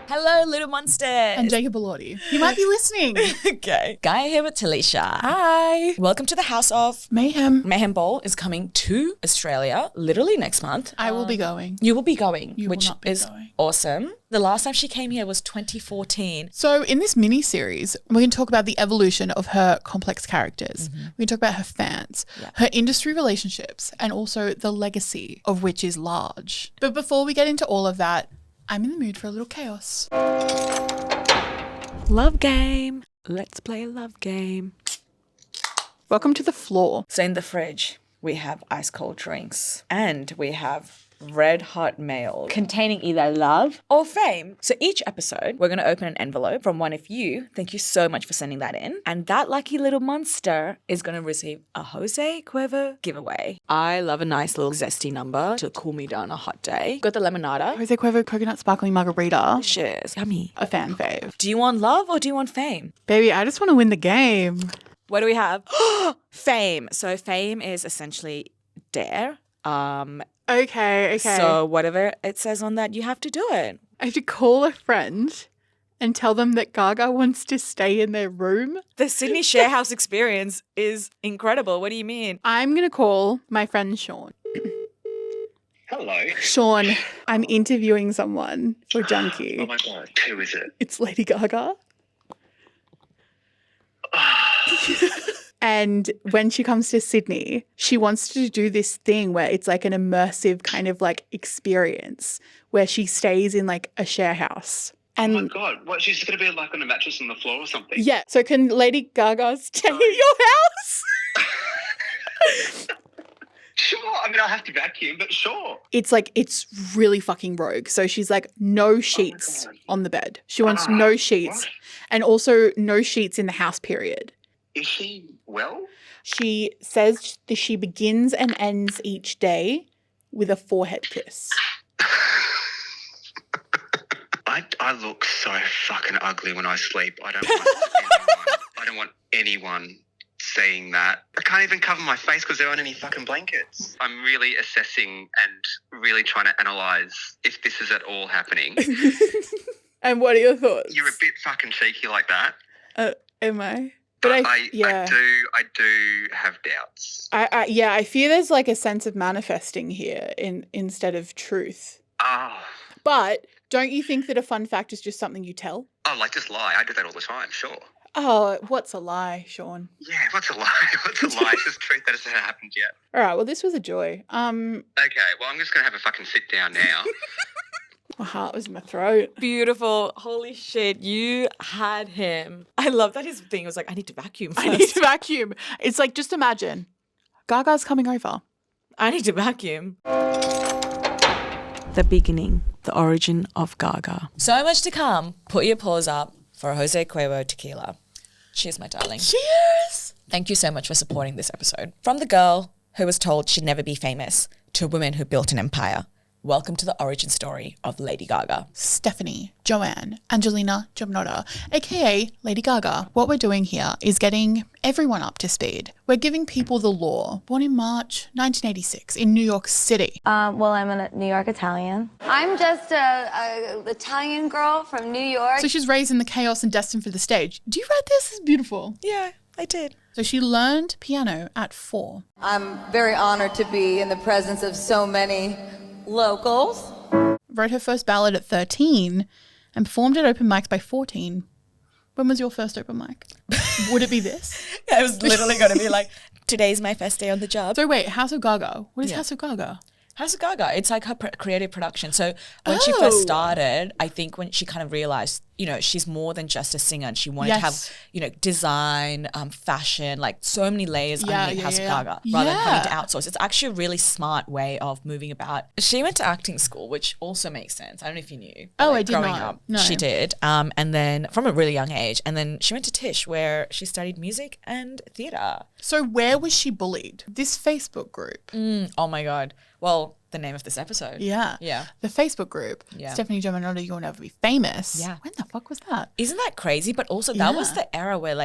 Hello, little monsters. And Jacob Bellotti. You might be listening. Okay. Gaya here with Talecia. Hi. Welcome to the House of Mayhem. Mayhem Ball is coming to Australia literally next month. I will be going. You will be going, You which will not be is going. awesome. The last time she came here was 2014. So in this mini-series, we're going to talk about the evolution of her complex characters. We're going to talk about her fans, her industry relationships, and also the legacy of which is large. But before we get into all of that, I'm in the mood for a little chaos. Love game. Let's play a love game. Welcome to the floor. So in the fridge, we have ice cold drinks and we have red hot mail containing either love or fame. So each episode, we're going to open an envelope from one of you. Thank you so much for sending that in. And that lucky little monster is going to receive a Jose Cuervo giveaway. I love a nice little zesty number to cool me down on a hot day. Got the lemonada. Jose Cuervo Coconut Sparkling Margarita. Cheers. Yummy. A fan fave. Do you want love or do you want fame? Baby, I just want to win the game. What do we have? Fame. So fame is essentially dare. Okay. So whatever it says on that, you have to do it. I have to call a friend and tell them that Gaga wants to stay in their room. The Sydney share house experience is incredible. What do you mean? I'm going to call my friend Sean. Hello. Sean, I'm interviewing someone for Junkee. Oh my God, who is it? It's Lady Gaga. And when she comes to Sydney, she wants to do this thing where it's like an immersive kind of like experience where she stays in like a share house. And Oh my God, what, she's going to be like on a mattress on the floor or something? yeah, so can Lady Gaga stay at your house? Sure, I mean, I'll have to vacuum, but sure. It's really fucking rogue. So she's like, no sheets God. on the bed. She wants no sheets What? and also no sheets in the house, period. Is she well? She says that she begins and ends each day with a forehead kiss. I look so fucking ugly when I sleep. I don't want anyone seeing that. I can't even cover my face because there aren't any fucking blankets. I'm really assessing and really trying to analyse if this is at all happening. And what are your thoughts? You're a bit fucking cheeky like that. Am I? But I do have doubts. I fear there's like a sense of manifesting here instead of truth. Oh, But don't you think that a fun fact is just something you tell? like just lie. I do that all the time, sure. Oh, what's a lie, Sean? Yeah, what's a lie? What's a lie? It's just truth that hasn't happened yet. All right, well, this was a joy. Okay, well, I'm just going to have a fucking sit down now. My heart was in my throat. Beautiful. Holy shit. You had him. I love that his thing was like, I need to vacuum first. I need to vacuum. It's like, just imagine, Gaga's coming over. I need to vacuum. The beginning, the origin of Gaga. So much to come. Put your paws up for Jose Cuervo Tequila. Cheers, my darling. Cheers! Thank you so much for supporting this episode. From the girl who was told she'd never be famous to a woman who built an empire. Welcome to the origin story of Lady Gaga. Stefani Joanne Angelina Germanotta, aka Lady Gaga. What we're doing here is getting everyone up to speed. We're giving people the law. Born in March 1986 in New York City. Well, I'm a New York Italian. I'm just a Italian girl from New York. So she's raised in the chaos and destined for the stage. Do you read this? It's beautiful. Yeah, I did. So she learned piano at 4. I'm very honored to be in the presence of so many locals. Wrote her first ballad at 13 and performed at open mics by 14. When was your first open mic? Would it be this? I was literally going to be like, today's my first day on the job. So wait, House of Gaga. What is Yeah. House of Gaga? House of Gaga, it's like her creative production. So when she first started, I think when she kind of realized, she's more than just a singer and she wanted to have, design, fashion, like so many layers underneath House of Gaga rather than having to outsource. It's actually a really smart way of moving about. She went to acting school, which also makes sense. I don't know if you knew. Oh, I did growing not. up, No. she did. And then from a really young age. And then she went to Tisch where she studied music and theatre. So where was she bullied? This Facebook group. Oh my God. Well, the name of this episode. Yeah. Yeah. The Facebook group. Yeah. Stefani Joanne You'll Never Be Famous. Yeah. When the fuck was that? Isn't that crazy? But also that was the era where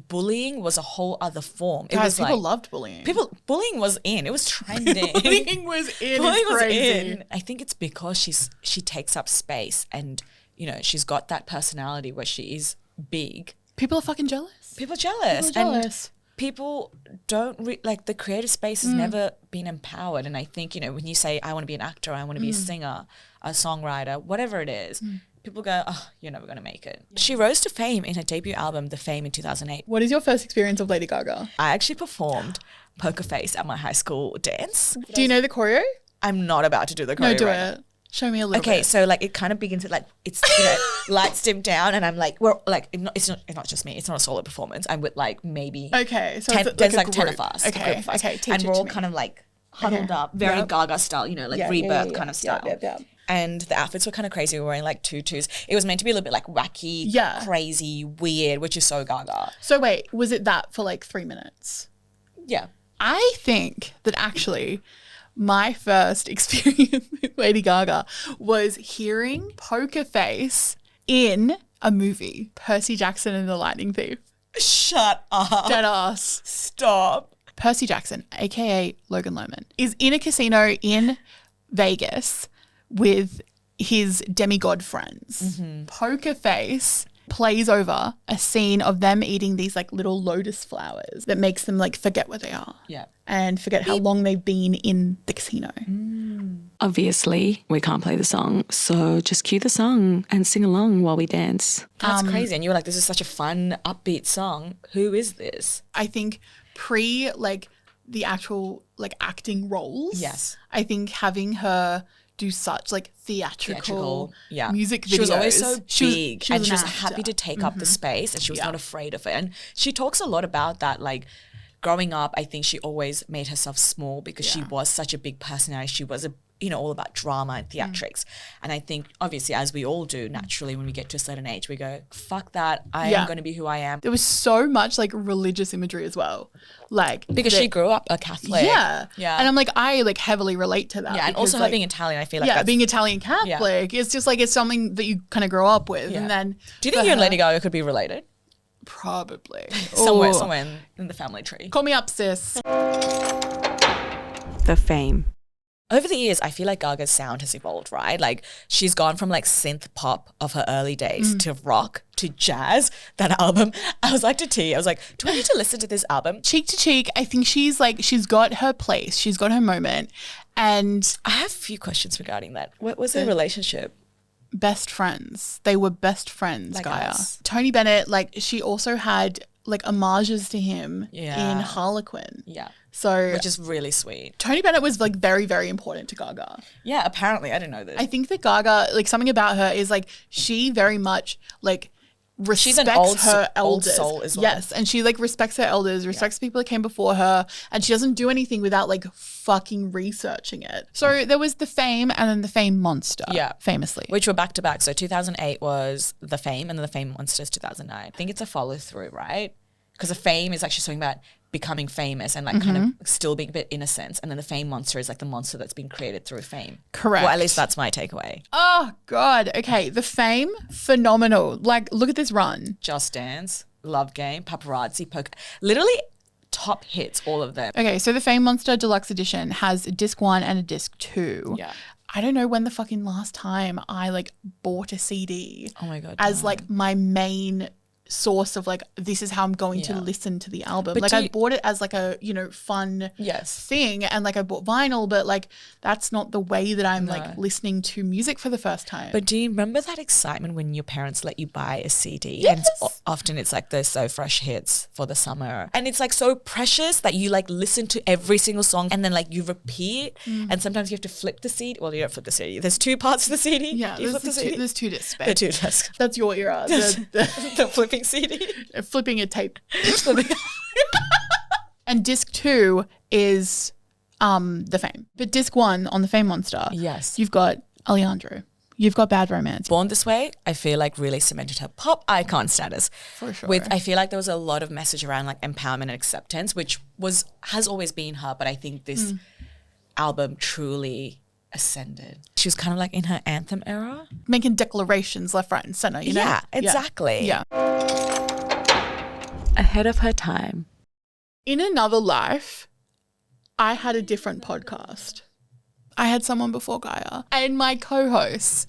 bullying was a whole other form. It Guys, was people loved bullying. bullying was in. It was trending. Bullying was in. Bullying It's was crazy. in. I think it's because she takes up space and you know, she's got that personality where she is big. People are fucking jealous. People are jealous. People are jealous. And people don't like the creative space has never been empowered. And I think, you know, when you say, I want to be an actor, I want to be a singer, a songwriter, whatever it is, people go, oh, you're never going to make it. She rose to fame in her debut album, The Fame, in 2008. What is your first experience of Lady Gaga? I actually performed Poker Face at my high school dance. Do you know the choreo? I'm not about to do the choreo. No, do right it. now. Show me a little bit. Okay, so like it kind of begins at like it's, you know, lights dim down, and I'm like, we're like it's not just me. It's not a solo performance. I'm with like maybe Okay, so 10, it's there's a like 10 group. of us. Okay, okay, teach and it we're to all me. kind of like huddled up, very Gaga style, you know, like rebirth kind of style. Yeah. And the outfits were kind of crazy. We were wearing like tutus. It was meant to be a little bit like wacky, crazy, weird, which is so Gaga. So wait, was it that for like 3 minutes? Yeah. I think that actually my first experience with Lady Gaga was hearing Poker Face in a movie, Percy Jackson and the Lightning Thief. Shut up. Dead ass. Stop. Percy Jackson, aka Logan Lerman, is in a casino in Vegas with his demigod friends. Poker Face plays over a scene of them eating these like little lotus flowers that makes them like forget where they are. Yeah. And forget how long they've been in the casino. Obviously, we can't play the song, so just cue the song and sing along while we dance. That's crazy. And you were like, this is such a fun, upbeat song. Who is this? I think pre like the actual like acting roles. Yes. I think having her do such like theatrical music videos. She was always so big and she was an happy actor. to take up the space, and she was not afraid of it. And she talks a lot about that, like growing up, I think she always made herself small because she was such a big personality. She was all about drama and theatrics. And I think obviously, as we all do naturally, when we get to a certain age, we go, fuck that. I am going to be who I am. There was so much like religious imagery as well. Like because she grew up a Catholic. Yeah. And I'm like, I like heavily relate to that. Yeah. And also her being Italian, I feel like that's, being Italian Catholic, it's just like, it's something that you kind of grow up with. And then do you think you and Lady Gaga could be related? Probably. Somewhere in the family tree. Call me up, sis. The Fame. Over the years, I feel like Gaga's sound has evolved, right? Like she's gone from like synth pop of her early days to rock to jazz. That album, I was like to T, I was like, do I need to listen to this album? Cheek to Cheek, I think she's got her place. She's got her moment. And I have a few questions regarding that. What was their relationship? Best friends. They were best friends, Like Gaya. us. Tony Bennett, like she also had like homages to him in Harlequin. Yeah. So which is really sweet. Tony Bennett was like very, very important to Gaga. Yeah, apparently. I didn't know this. I think that Gaga, like something about her is like she very much like respects She's an her old elders. soul as well. Yes, and she like respects her elders, respects people that came before her, and she doesn't do anything without like fucking researching it. So there was The Fame and then The Fame Monster. Yeah. Famously. Which were back to back. So 2008 was The Fame and then The Fame Monsters 2009. I think it's a follow through, right? Because The Fame is actually something about becoming famous and like kind of still being a bit innocent. And then The Fame Monster is like the monster that's been created through fame. Correct. Well, at least that's my takeaway. Oh, God. Okay. The Fame, phenomenal. Like, look at this run. Just Dance, Love Game, Paparazzi, Poker. Literally top hits, all of them. Okay. So The Fame Monster Deluxe Edition has a disc 1 and a disc 2. Yeah. I don't know when the fucking last time I like bought a CD. Oh my God. As like my main source of like, this is how I'm going to listen to the album. But like I bought it as like a, fun thing, and like I bought vinyl, but like that's not the way that I'm like listening to music for the first time. But do you remember that excitement when your parents let you buy a CD? Yes. And often it's like the So Fresh hits for the summer. And it's like so precious that you like listen to every single song and then like you repeat. And sometimes you have to flip the CD. Well, you don't flip the CD. There's two parts of the CD. Yeah, Do you flip the CD? there's two discs. The two discs. That's your era. The flipping CD. Flipping a tape. And disc 2 is The Fame. But disc 1 on The Fame Monster, Yes. you've got Alejandro. You've got Bad Romance. Born This Way, I feel like really cemented her pop icon status. For sure. I feel like there was a lot of message around like empowerment and acceptance, which has always been her, but I think this album truly ascended. She was kind of like in her anthem era. Making declarations left, right, and center, you know? Yeah, exactly. Yeah. Ahead of her time. In another life, I had a different podcast. I had someone before Gaya, and my co-hosts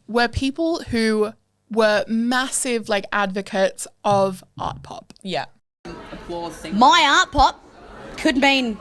were people who were massive like advocates of art pop. Yeah. My Artpop could mean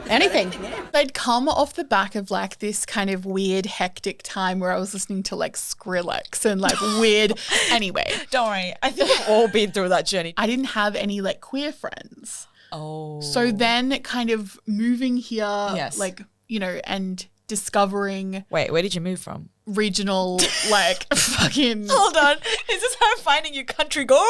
anything. They'd come off the back of like this kind of weird hectic time where I was listening to like Skrillex and like weird. Anyway. Don't worry. I think we've all been through that journey. I didn't have any like queer friends. Oh. So then kind of moving here, Yes. like, you know, and discovering Wait, where did you move from? regional like fucking. Hold on. Is this how I'm finding you, country girl?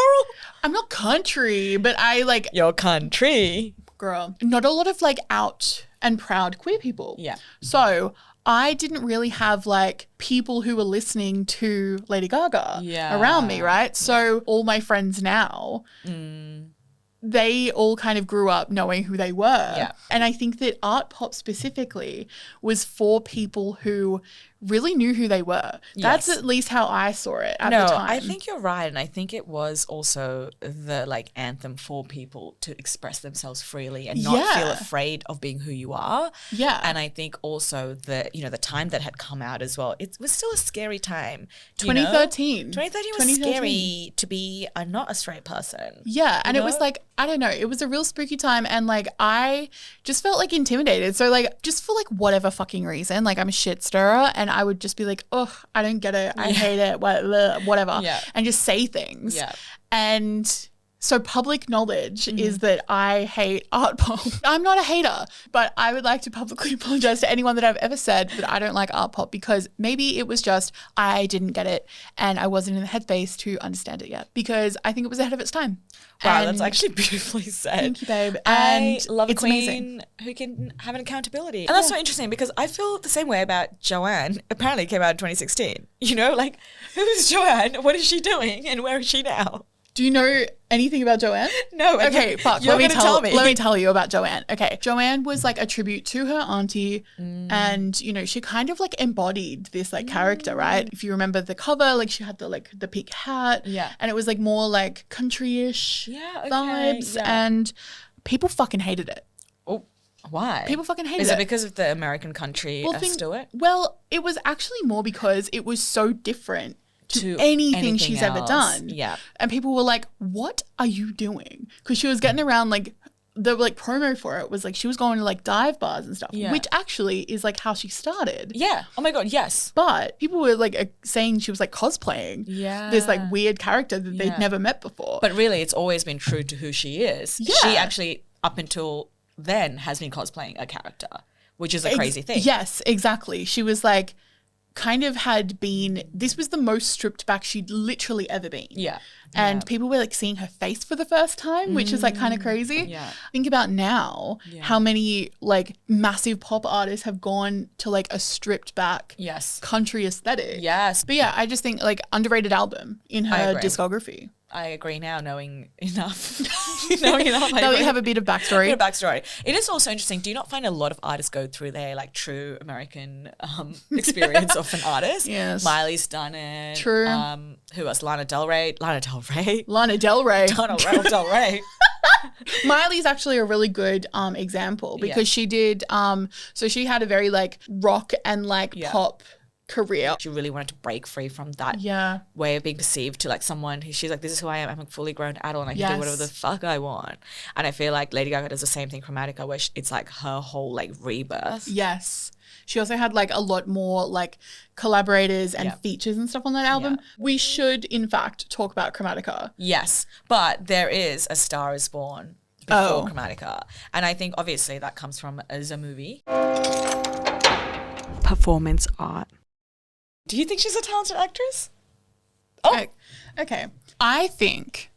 I'm not country, but I like Your country. girl. Not a lot of like out and proud queer people. Yeah. So I didn't really have like people who were listening to Lady Gaga around me, right? So all my friends now, they all kind of grew up knowing who they were. Yeah. And I think that art pop specifically was for people who really knew who they were. That's Yes. at least how I saw it at the time. I think you're right. And I think it was also the like anthem for people to express themselves freely and not feel Yeah. afraid of being who you are. Yeah. And I think also the, you know, the time that had come out as well, it was still a scary time. 2013. 2013 was scary to be not a straight person. Yeah, and You it was know? like, I don't know, it was a real spooky time and like I just felt like intimidated. So like just for like whatever fucking reason, like I'm a shit stirrer and I would just be like, oh, I don't get it. I hate it, whatever. Yeah. And just say things. Yeah. And so public knowledge is that I hate art pop. I'm not a hater, but I would like to publicly apologize to anyone that I've ever said that I don't like art pop because maybe it was just I didn't get it and I wasn't in the headspace to understand it yet because I think it was ahead of its time. Wow, And that's actually beautifully said. Thank you, babe. I And love a it's queen amazing. who can have an accountability. And that's so interesting because I feel the same way about Joanne. Apparently it came out in 2016. You know, like, who's Joanne? What is she doing? And where is she now? Do you know anything about Joanne? No. and Okay, fuck. You're Let me gonna tell me. Let me tell you about Joanne. Okay, Joanne was like a tribute to her auntie, and you know she kind of like embodied this like character, right? If you remember the cover, like she had the peak hat, Yeah. and it was like more like country-ish vibes, yeah. and people fucking hated it. Oh, why? People fucking hated Is it. it because of the American country to it? Well, it was actually more because it was so different to anything she's ever else. done. Yeah. And people were like, what are you doing? Because she was getting around like the like promo for it was like she was going to like dive bars and stuff, Yeah. which actually is like how she started. Yeah. Oh my God, yes. But people were like saying she was like cosplaying this like weird character that they'd never met before. But really, it's always been true to who she is. Yeah. She actually, up until then, has been cosplaying a character, which is a crazy thing. Yes, exactly. She was like kind of had been, this was the most stripped back she'd literally ever been. Yeah. And people were like seeing her face for the first time, which is like kind of crazy. Yeah. Think about now how many like massive pop artists have gone to like a stripped back Yes. country aesthetic. Yes. But yeah, I just think like underrated album in her agree. discography. I agree now, knowing enough. knowing enough. I Now that agree. you have a bit of backstory. Bit of backstory. It is also interesting. Do you not find a lot of artists go through their like true American experience of an artist? Yes. Miley's done it. True. Who else? Lana Del Rey. Lana Del Rey. Lana Del Rey. Lana Del Rey. Miley's actually a really good example because she did so she had a very like rock and like pop career. She really wanted to break free from that Yeah. way of being perceived to like someone who she's like, this is who I am. I'm a fully grown adult and I can do whatever the fuck I want. And I feel like Lady Gaga does the same thing Chromatica where it's like her whole like rebirth. Yes. She also had like a lot more like collaborators and features and stuff on that album. Yeah. We should in fact talk about Chromatica. Yes, but there is A Star Is Born before Chromatica. And I think obviously that comes from as a movie. Performance art. Do you think she's a talented actress? Okay. I think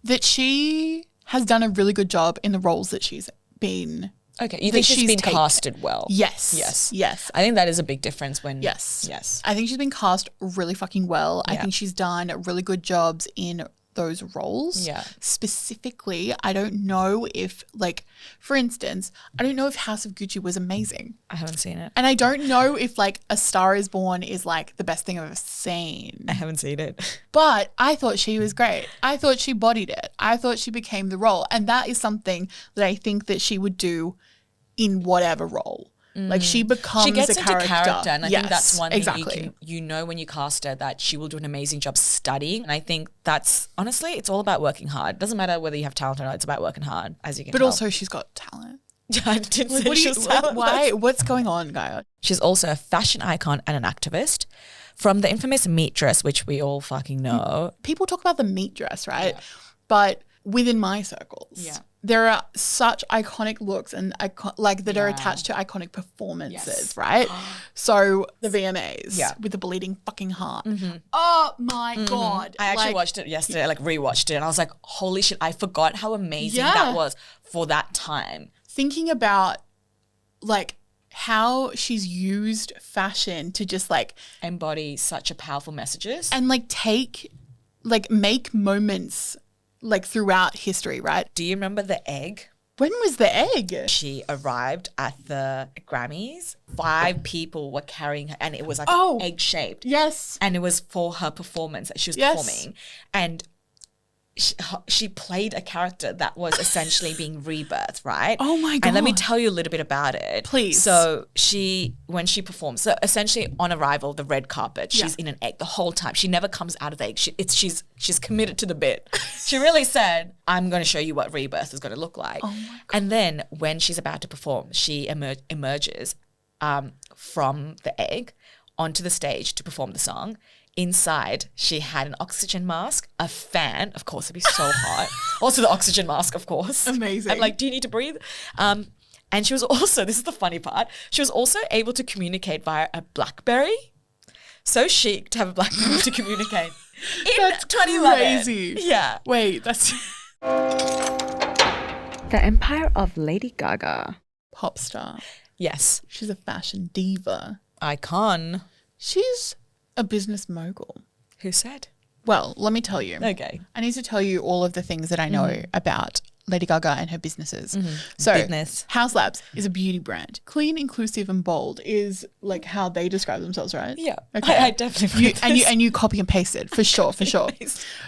that she has done a really good job in the roles that she's been. Okay, you that think she's been taken. casted well? Yes. Yes. Yes. I think that is a big difference when... Yes. Yes. I think she's been cast really fucking well. I Yeah. think she's done really good jobs in those roles. Yeah. Specifically, I don't know if, like, for instance, I don't know if House of Gucci was amazing. I haven't seen it. And I don't know if, like, A Star Is Born is, like, the best thing I've ever seen. I haven't seen it. But I thought she was great. I thought she bodied it. I thought she became the role. And that is something that I think that she would do in whatever role. Like she becomes She gets a into character, and I think Yes, that's one thing exactly. you know when you cast her that she will do an amazing job studying. And I think that's honestly, it's all about working hard. It doesn't matter whether you have talent or not; it's about working hard, as you can. But tell. also, she's got talent. I didn't Like, say what do she you, was like, talentless. why? What's going on, Gaya? She's also a fashion icon and an activist. From the infamous meat dress, which we all fucking know. People talk about the meat dress, right? But within my circles, there are such iconic looks and that are attached to iconic performances, right? So the VMAs with the bleeding fucking heart. Oh my God. I actually watched it yesterday, like rewatched it, and I was like, holy shit, I forgot how amazing that was for that time. Thinking about like how she's used fashion to just like embody such a powerful messages and like make moments like throughout history, right? Do you remember the egg? When was the egg? She arrived at the Grammys. 5 people were carrying her, and it was like egg shaped. Yes. And it was for her performance that she was performing. And she played a character that was essentially being rebirthed, right? Oh my God. And let me tell you a little bit about it. Please. So when she performs, so essentially on arrival, the red carpet, she's in an egg the whole time. She never comes out of the egg. She's committed to the bit. She really said, I'm going to show you what rebirth is going to look like. Oh my God. And then when she's about to perform, she emerges from the egg onto the stage to perform the song. Inside, she had an oxygen mask, a fan. Of course, it'd be so hot. Also the oxygen mask, of course. Amazing. I'm like, do you need to breathe? And she was also, this is the funny part, she was also able to communicate via a BlackBerry. So chic to have a BlackBerry to communicate. That's 2011. crazy. Yeah. Wait, that's... The empire of Lady Gaga. Pop star. Yes. She's a fashion diva. Icon. She's a business mogul. Who said? Well, let me tell you. Okay. I need to tell you all of the things that I know about Lady Gaga and her businesses. So Business. House Labs is a beauty brand. Clean, inclusive and bold is like how they describe themselves, right? Yeah. Okay. I definitely and you copy and pasted for sure.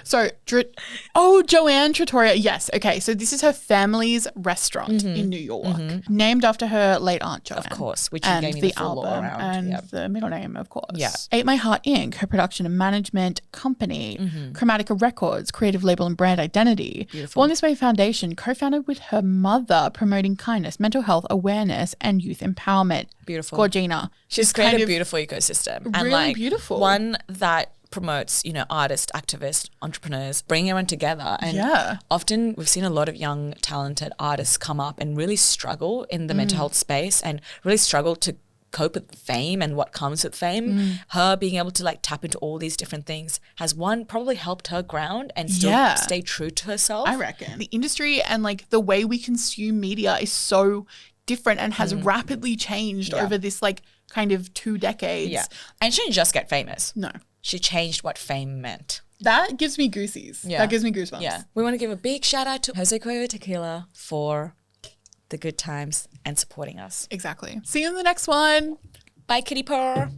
So Joanne Trattoria, yes. Okay, so this is her family's restaurant in New York, named after her late aunt Joanne. Of course, which you and gave me the full lore around. and the middle name, of course. Yeah. Ate My Heart Inc., her production and management company, Chromatica Records, creative label and brand identity. Beautiful. Born This Way Foundation, co-founded with her mother, promoting kindness, mental health awareness, and youth empowerment. Beautiful. Gorgina. She's created a beautiful ecosystem. And Really beautiful. One that promotes, artists, activists, entrepreneurs, bringing everyone together. And often we've seen a lot of young, talented artists come up and really struggle in the mental health space and really struggle to cope with fame and what comes with fame. Her being able to like tap into all these different things has probably helped her ground and still stay true to herself. I reckon. The industry and like the way we consume media is so different and has rapidly changed over this like kind of 2 decades. Yeah. And she didn't just get famous. No. She changed what fame meant. That gives me goosies. Yeah. That gives me goosebumps. Yeah. We want to give a big shout out to Jose Cuervo Tequila for the good times and supporting us. Exactly. See you in the next one. Bye, kitty purr.